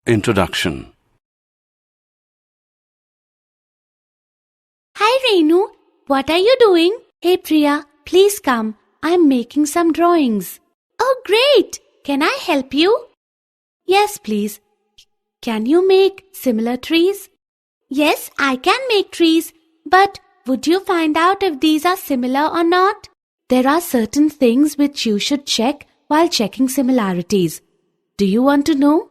Introduction. Hi Renu, what are you doing? Hey Priya, please come. I'm making some drawings. Oh great! Can I help you? Yes, please. Can you make similar trees? Yes, I can make trees. But would you find out if these are similar or not? There are certain things which you should check while checking similarities. Do you want to know?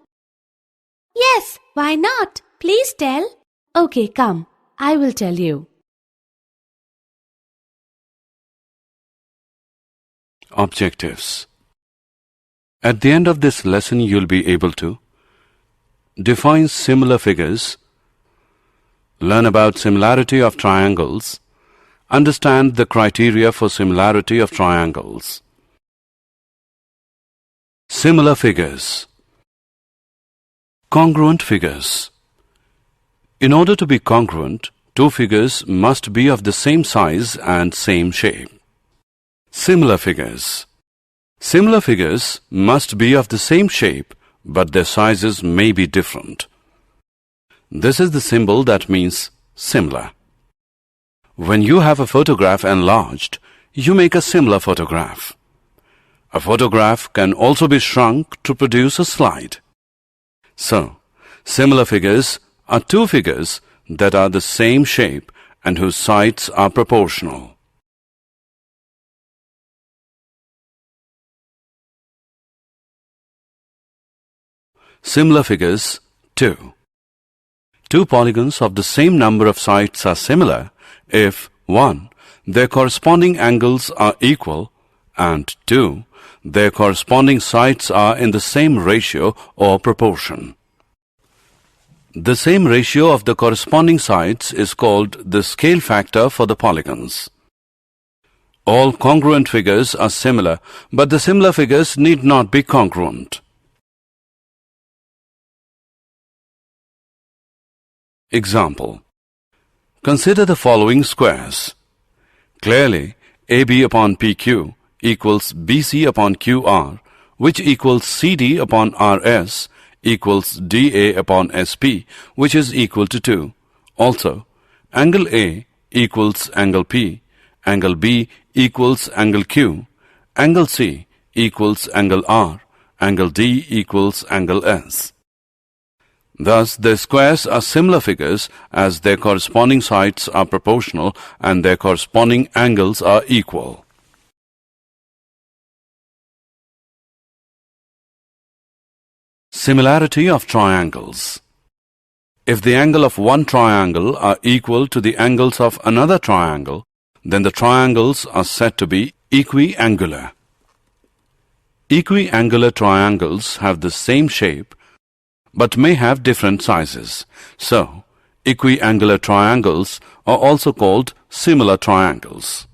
Yes, why not? Please tell. Okay, come. I will tell you. Objectives. At the end of this lesson, you'll be able to define similar figures, learn about similarity of triangles, understand the criteria for similarity of triangles. Similar figures. Congruent figures. In order to be congruent, two figures must be of the same size and same shape. Similar figures. Similar figures must be of the same shape, but their sizes may be different. This is the symbol that means similar. When you have a photograph enlarged, you make a similar photograph. A photograph can also be shrunk to produce a slide. So, similar figures are two figures that are the same shape and whose sides are proportional. Similar figures 2. Two polygons of the same number of sides are similar if 1. Their corresponding angles are equal and 2. Their corresponding sides are in the same ratio or proportion. The same ratio of the corresponding sides is called the scale factor for the polygons. All congruent figures are similar, but the similar figures need not be congruent. Example. Consider the following squares. Clearly, AB upon PQ equals BC upon QR, which equals CD upon RS, equals DA upon SP, which is equal to 2. Also, angle A equals angle P, angle B equals angle Q, angle C equals angle R, angle D equals angle S. Thus, the squares are similar figures as their corresponding sides are proportional and their corresponding angles are equal. Similarity of triangles. If the angle of one triangle are equal to the angles of another triangle, then the triangles are said to be equiangular. Equiangular triangles have the same shape but may have different sizes. So, equiangular triangles are also called similar triangles.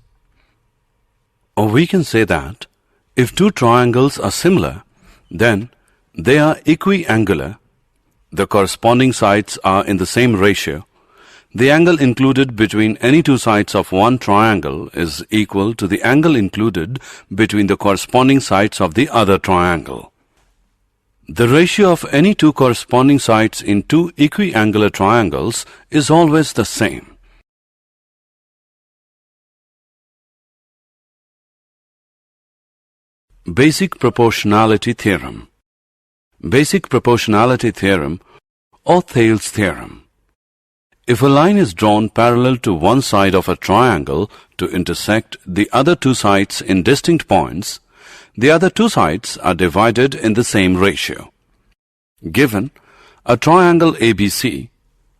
Or we can say that if two triangles are similar, then they are equiangular, the corresponding sides are in the same ratio, the angle included between any two sides of one triangle is equal to the angle included between the corresponding sides of the other triangle. The ratio of any two corresponding sides in two equiangular triangles is always the same. Basic proportionality theorem. Basic proportionality theorem or Thales theorem. If a line is drawn parallel to one side of a triangle to intersect the other two sides in distinct points, the other two sides are divided in the same ratio. Given a triangle ABC,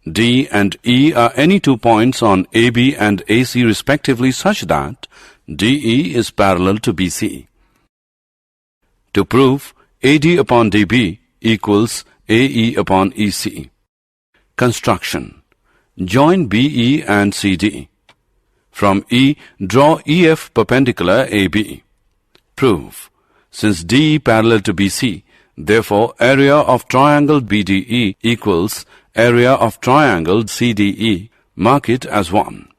D and E are any two points on AB and AC respectively such that DE is parallel to BC. To prove AD upon DB equals AE upon EC. Construction. Join BE and CD. From E, draw EF perpendicular AB. Prove. Since DE parallel to BC, therefore area of triangle BDE equals area of triangle CDE. Mark it as 1.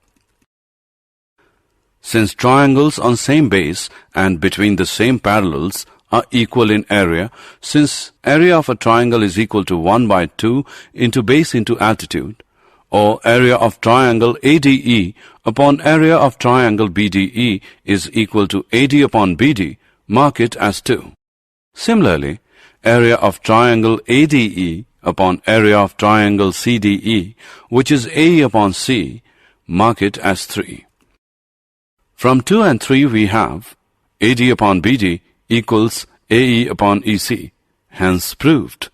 Since triangles on same base and between the same parallels are equal in area, since area of a triangle is equal to 1 by 2 into base into altitude, or area of triangle ADE upon area of triangle BDE is equal to AD upon BD, mark it as 2. Similarly, area of triangle ADE upon area of triangle CDE, which is AE upon C, mark it as 3. From 2 and 3 we have AD upon BD equals AE upon EC, hence proved.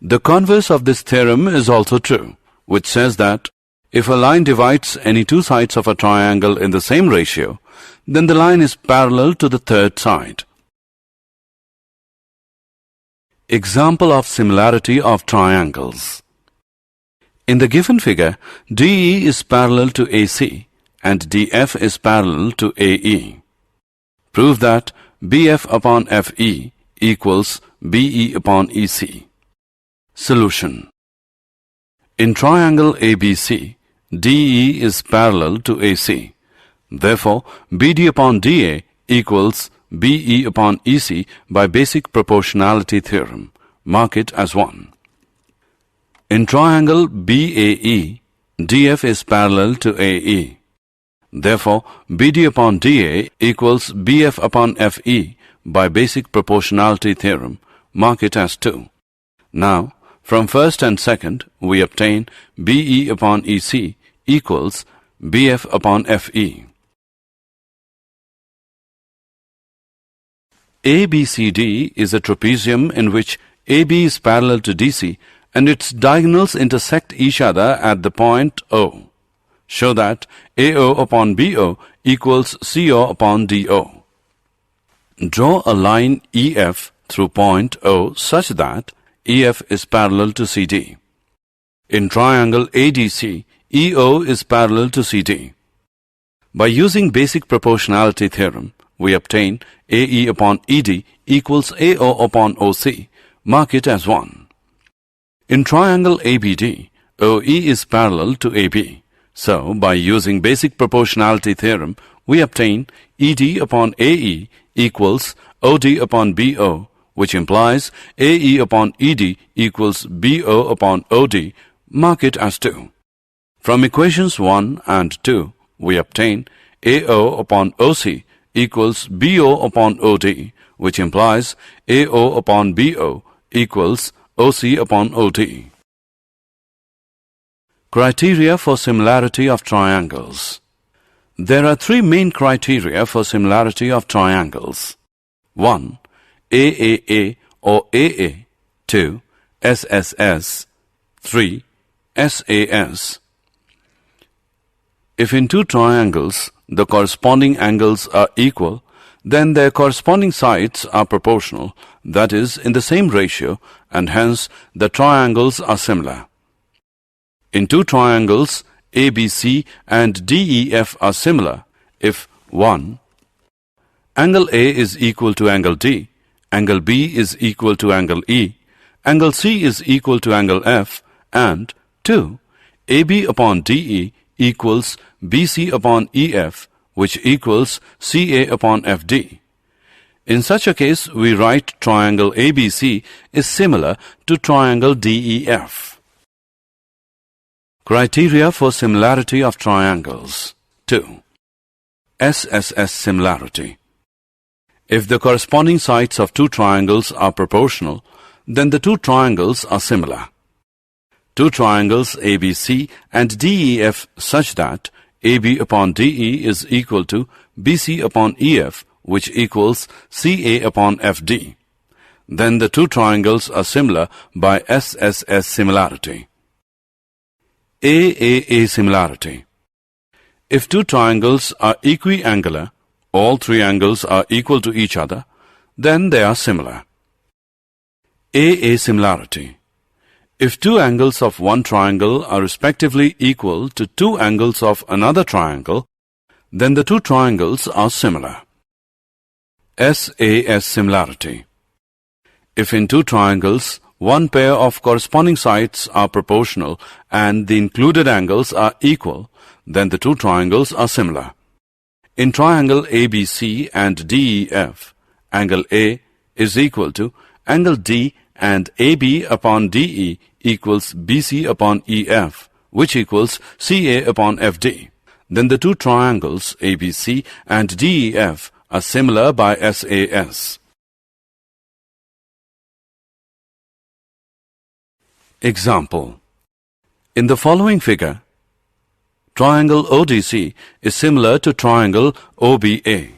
The converse of this theorem is also true, which says that if a line divides any two sides of a triangle in the same ratio, then the line is parallel to the third side. Example of similarity of triangles. In the given figure, DE is parallel to AC and DF is parallel to AE. Prove that BF upon FE equals BE upon EC. Solution. In triangle ABC, DE is parallel to AC. Therefore, BD upon DA equals BE upon EC by basic proportionality theorem. Mark it as 1. In triangle BAE, DF is parallel to AE. Therefore, BD upon DA equals BF upon FE by basic proportionality theorem. Mark it as 2. Now, from first and second, we obtain BE upon EC equals BF upon FE. ABCD is a trapezium in which AB is parallel to DC and its diagonals intersect each other at the point O. Show that AO upon BO equals CO upon DO. Draw a line EF through point O such that EF is parallel to CD. In triangle ADC, EO is parallel to CD. By using basic proportionality theorem, we obtain AE upon ED equals AO upon OC. Mark it as 1. In triangle ABD, OE is parallel to AB. So, by using basic proportionality theorem, we obtain ED upon AE equals OD upon BO, which implies AE upon ED equals BO upon OD. Mark it as 2. From equations 1 and 2, we obtain AO upon OC equals BO upon OD, which implies AO upon BO equals OC upon OD. Criteria for similarity of triangles. There are 3 main criteria for similarity of triangles. 1. AAA or AA. 2. SSS. 3. SAS. If in two triangles the corresponding angles are equal, then their corresponding sides are proportional, that is, in the same ratio, and hence the triangles are similar. In two triangles, ABC and DEF are similar if 1. Angle A is equal to angle D, angle B is equal to angle E, angle C is equal to angle F, and 2. AB upon DE equals BC upon EF, which equals CA upon FD. In such a case, we write triangle ABC is similar to triangle DEF. Criteria for similarity of triangles. 2. SSS similarity. If the corresponding sides of two triangles are proportional, then the two triangles are similar. Two triangles ABC and DEF such that AB upon DE is equal to BC upon EF, which equals CA upon FD. Then the two triangles are similar by SSS similarity. AAA similarity. If two triangles are equiangular, all three angles are equal to each other, then they are similar. AA similarity. If two angles of one triangle are respectively equal to two angles of another triangle, then the two triangles are similar. SAS similarity. If in two triangles, one pair of corresponding sides are proportional and the included angles are equal, then the two triangles are similar. In triangle ABC and DEF, angle A is equal to angle D and AB upon DE equals BC upon EF, which equals CA upon FD. Then the two triangles ABC and DEF are similar by SAS. Example. In the following figure, triangle ODC is similar to triangle OBA.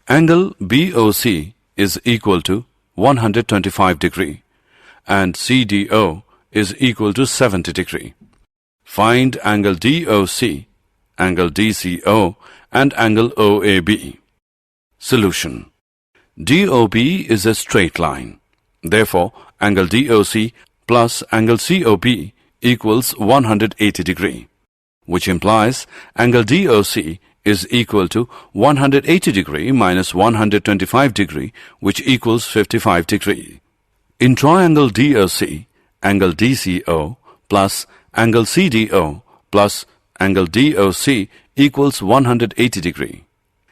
Angle BOC is equal to 125 degree and CDO is equal to 70 degree. Find angle DOC, angle DCO and angle OAB. Solution. DOB is a straight line. Therefore, angle DOC plus angle COB equals 180 degree, which implies angle DOC is equal to 180 degree minus 125 degree, which equals 55 degree. In triangle DOC, angle DCO plus angle CDO plus angle DOC equals 180 degree.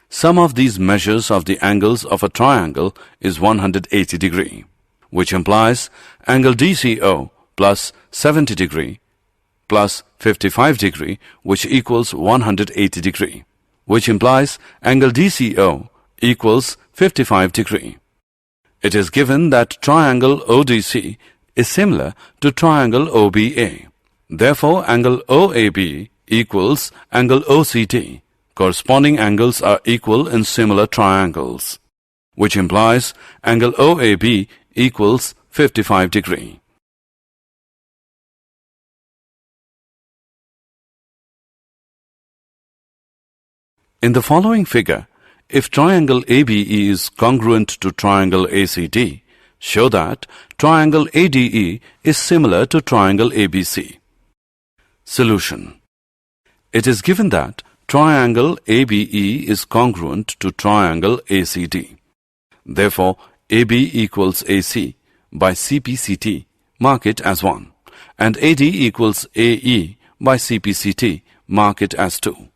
Sum of these measures of the angles of a triangle is 180 degree, which implies angle DCO plus 70 degree plus 55 degree, which equals 180 degree, which implies angle DCO equals 55 degree. It is given that triangle ODC is similar to triangle OBA. Therefore, angle OAB equals angle OCD. Corresponding angles are equal in similar triangles, which implies angle OAB equals 55 degree. In the following figure, if triangle ABE is congruent to triangle ACD, show that triangle ADE is similar to triangle ABC. Solution. It is given that triangle ABE is congruent to triangle ACD. Therefore, AB equals AC by CPCT, mark it as 1, and AD equals AE by CPCT, mark it as 2.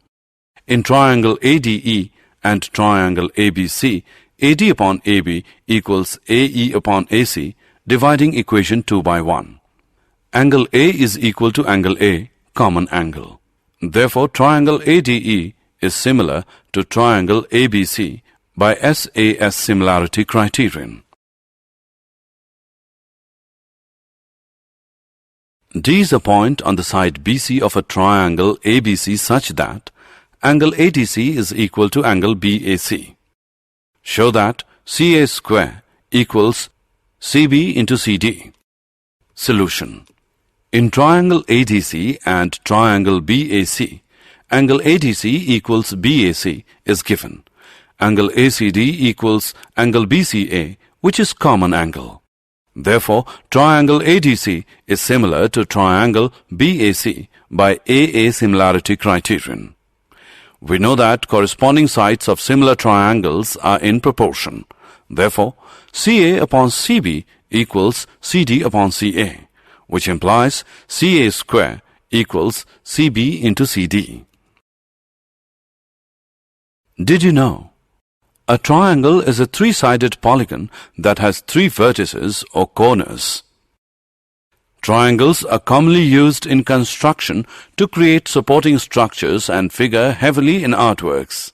In triangle ADE and triangle ABC, AD upon AB equals AE upon AC, dividing equation 2 by 1. Angle A is equal to angle A, common angle. Therefore, triangle ADE is similar to triangle ABC by SAS similarity criterion. D is a point on the side BC of a triangle ABC such that angle ADC is equal to angle BAC. Show that CA square equals CB into CD. Solution. In triangle ADC and triangle BAC, angle ADC equals BAC is given. Angle ACD equals angle BCA, which is common angle. Therefore, triangle ADC is similar to triangle BAC by AA similarity criterion. We know that corresponding sides of similar triangles are in proportion. Therefore, CA upon CB equals CD upon CA, which implies CA square equals CB into CD. Did you know? A triangle is a three-sided polygon that has three vertices or corners. Triangles are commonly used in construction to create supporting structures and figure heavily in artworks.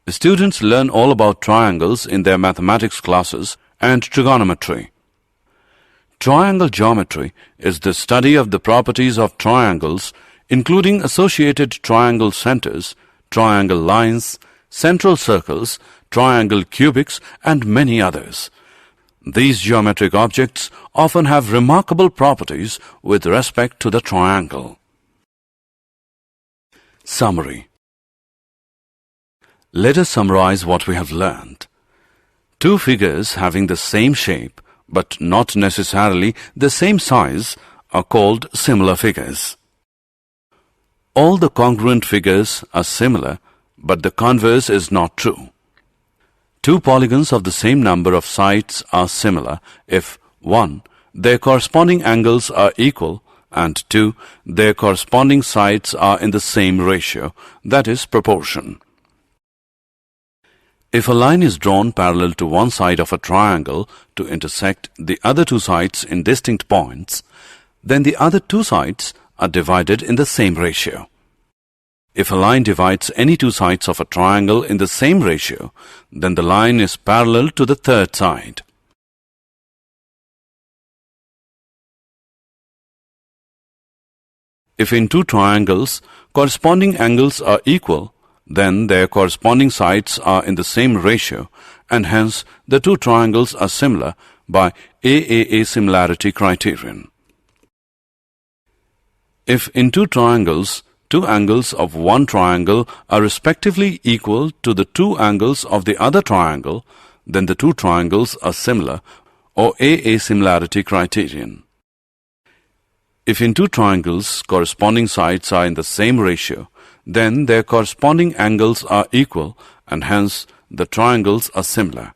The students learn all about triangles in their mathematics classes and trigonometry. Triangle geometry is the study of the properties of triangles, including associated triangle centers, triangle lines, central circles, triangle cubics, and many others. These geometric objects often have remarkable properties with respect to the triangle. Summary. Let us summarize what we have learned. Two figures having the same shape but not necessarily the same size are called similar figures. All the congruent figures are similar, but the converse is not true. Two polygons of the same number of sides are similar if 1. Their corresponding angles are equal, and 2. Their corresponding sides are in the same ratio, that is, proportion. If a line is drawn parallel to one side of a triangle to intersect the other two sides in distinct points, then the other two sides are divided in the same ratio. If a line divides any two sides of a triangle in the same ratio, then the line is parallel to the third side. If in two triangles, corresponding angles are equal, then their corresponding sides are in the same ratio, and hence the two triangles are similar by AAA similarity criterion. If in two triangles, two angles of one triangle are respectively equal to the two angles of the other triangle, then the two triangles are similar, or AA similarity criterion. If in two triangles, corresponding sides are in the same ratio, then their corresponding angles are equal, and hence the triangles are similar,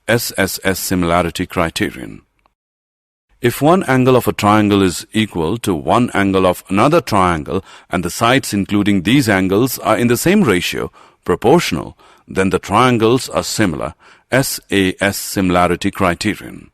SSS similarity criterion. If one angle of a triangle is equal to one angle of another triangle and the sides including these angles are in the same ratio, proportional, then the triangles are similar, SAS similarity criterion.